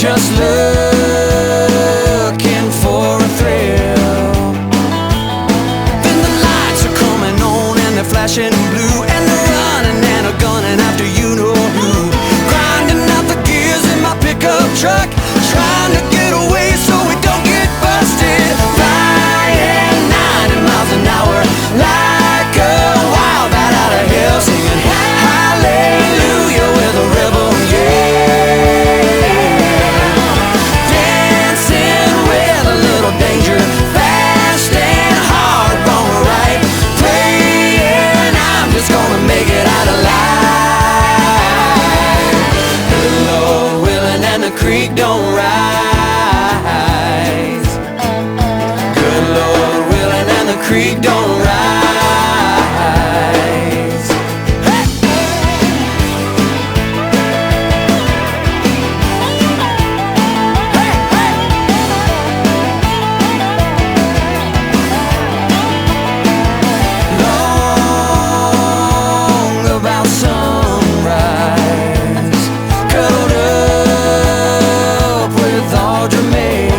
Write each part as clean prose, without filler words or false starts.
just looking for a thrill. Then the lights are coming on and they're flashing blue, and they're running and they're gunning after you know who. Grinding out the gears in my pickup truck, trying to get away so we don't get busted. Flying 90 miles an hour like a wild bat out of hell, singing hallelujah with a rebel, dancing with a little danger, fast and hard, wrong or right, praying I'm just gonna make it out alive. Good Lord willing and the creek don't rise. Good Lord willing and the creek don't rise. Long about sunrise, cuddled up with Audrey May.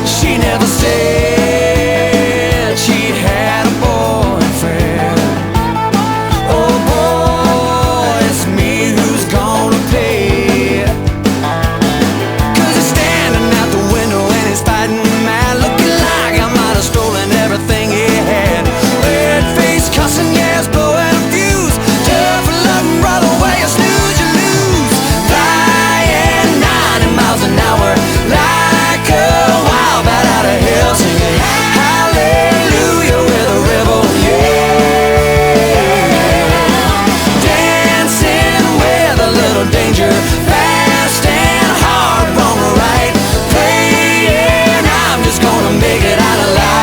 She never said she had a boyfriend. Oh boy, it's me who's gonna pay. 'Cause he's standing out the window and he's fighting mad, looking like I might have stolen everything he had. Red face cussing, yeah, he's blowing a fuse. Tough luck, brother, where you snooze, you lose. Flying 90 miles an hour like a wild bat out of hell, singing hallelujah with a rebel, dancing with a little danger, fast and hard, wrong or right, praying I'm just gonna make it out alive.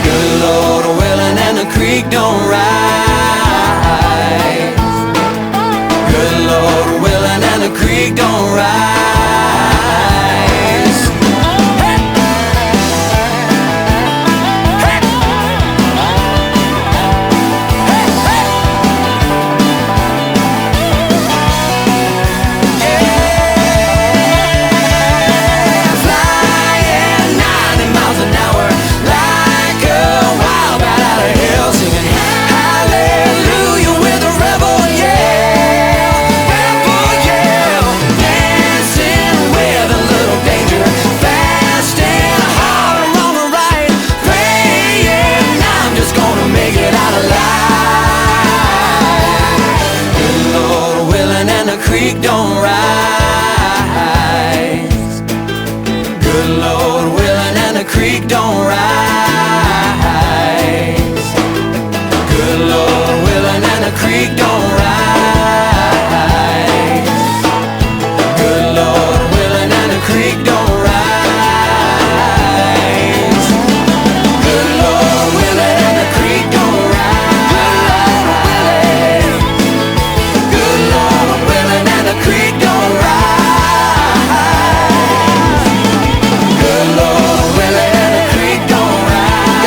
Good Lord willing and the creek don't rise. Good Lord willing and the creek don't rise. Hey! Hey! Hey! Yeah, flying 90 miles an hour like a wild bat out of hell, singing hallelujah with a rebel, dancing with a little danger, fast and hard, wrong or right, praying I'm just gonna make it out alive. Good Lord willing and the creek don't rise. Good Lord willing and the creek don't rise. Good Lord willing and the creek don't rise. Good Lord willing and the creek don't rise. Good Lord willing and the creek don't rise. Good Lord willing and the creek don't rise. Good Lord willing and the creek don't rise.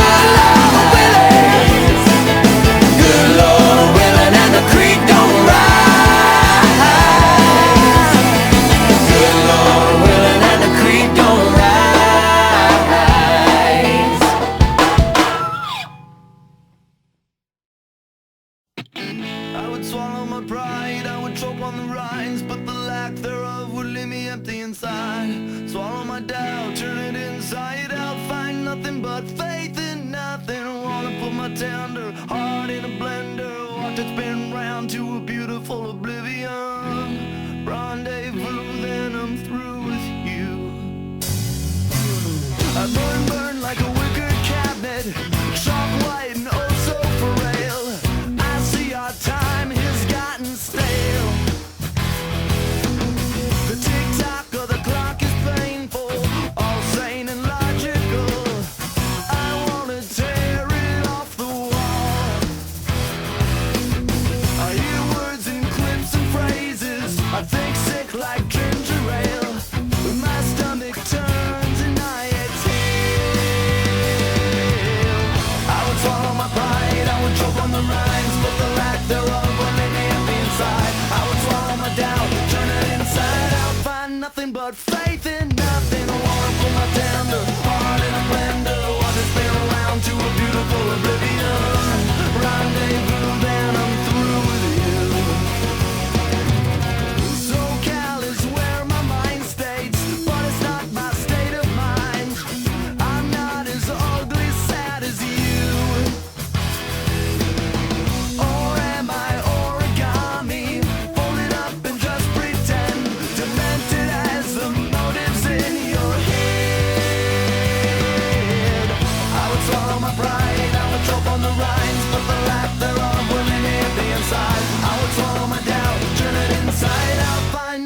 Good Lord willing and the creek don't rise. Good Lord willing and the creek don't rise. I would swallow my pride, I would choke on the rinds, but the lack thereof would leave me empty inside. Swallow my doubt, turn it inside out, find nothing but faith in nothing. Wanna put my tender heart in a blender, watch it spin round to a beautiful oblivion. Rendezvous, then I'm through with you. I burn like a wicker cabinet, chalk white and oh so frail. I see our time has gotten stale. The tick-tock of the clock is painful, all sane and logical. I wanna tear it off the wall. I hear words in clips and phrases.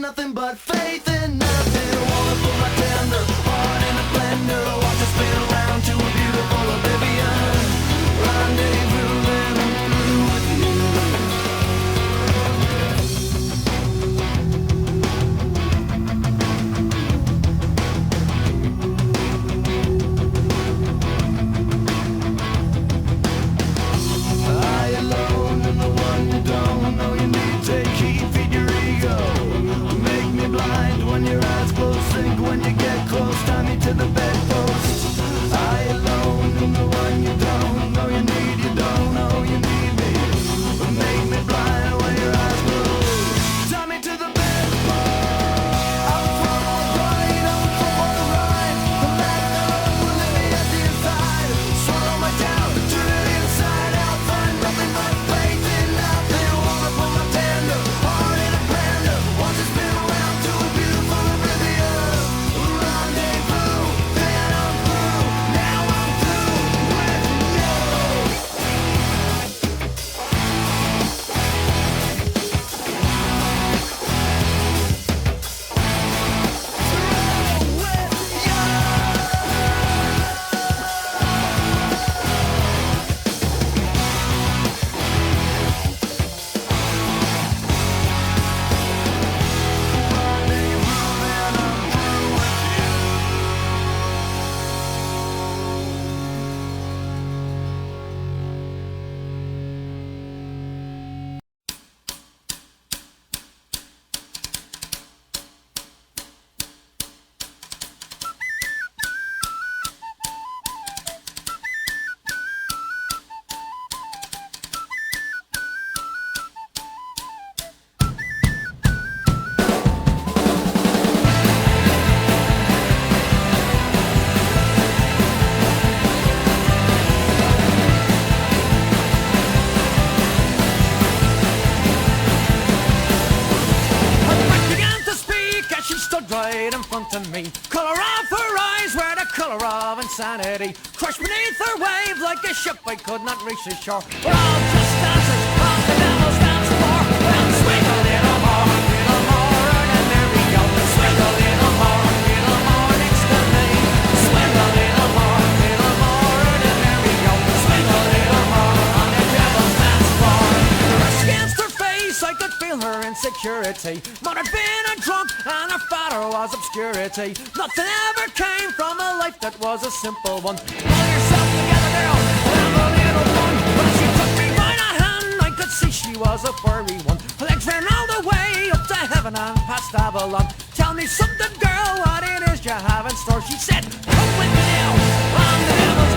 nothing but faith in nothing. Wanna put my tender heart in a blender, watch it spin around to a beautiful oblivion. Rendezvous then I'm through with you. I alone am the one you don't know you need. Take heed, feed your ego. Make me blind when your eyes close. Think when you get close, tie me to the bedpost. I alone am the one you don't know you need. You don't know you need me. Make me blind when your eyes close. Tie me to the bedpost. I'm from all right, I'm from all right. The madness will let me at the inside. Swallow my doubt, turn it inside out. Find nothing but faith in nothing. Wanna put my tender heart in a blender. Watch it spin around to a beautiful oblivion. Rendezvous, then I'm through. Now I'm through with you. Right in front of me, color of her eyes were the color of insanity. Crushed beneath her wave like a ship I could not reach the shore. We're all just dancers on the devil's dance floor. Well, swing a little more, and there we go. Swing a little more next to me. Swing a little more, and there we go. Swing a little more on the devil's dance floor. The rush against her face, I could feel her insecurity. Mother had been a drunk and her father was obscurity. Nothing ever came from a life that was a simple one. Pull yourself together, girl, have a little fun. When she took me by the hand, I could see she was a furry one. Her legs ran all the way up to heaven and past Avalon. Tell me something, girl, what it is you have in store. She said, come with me now, on the devil's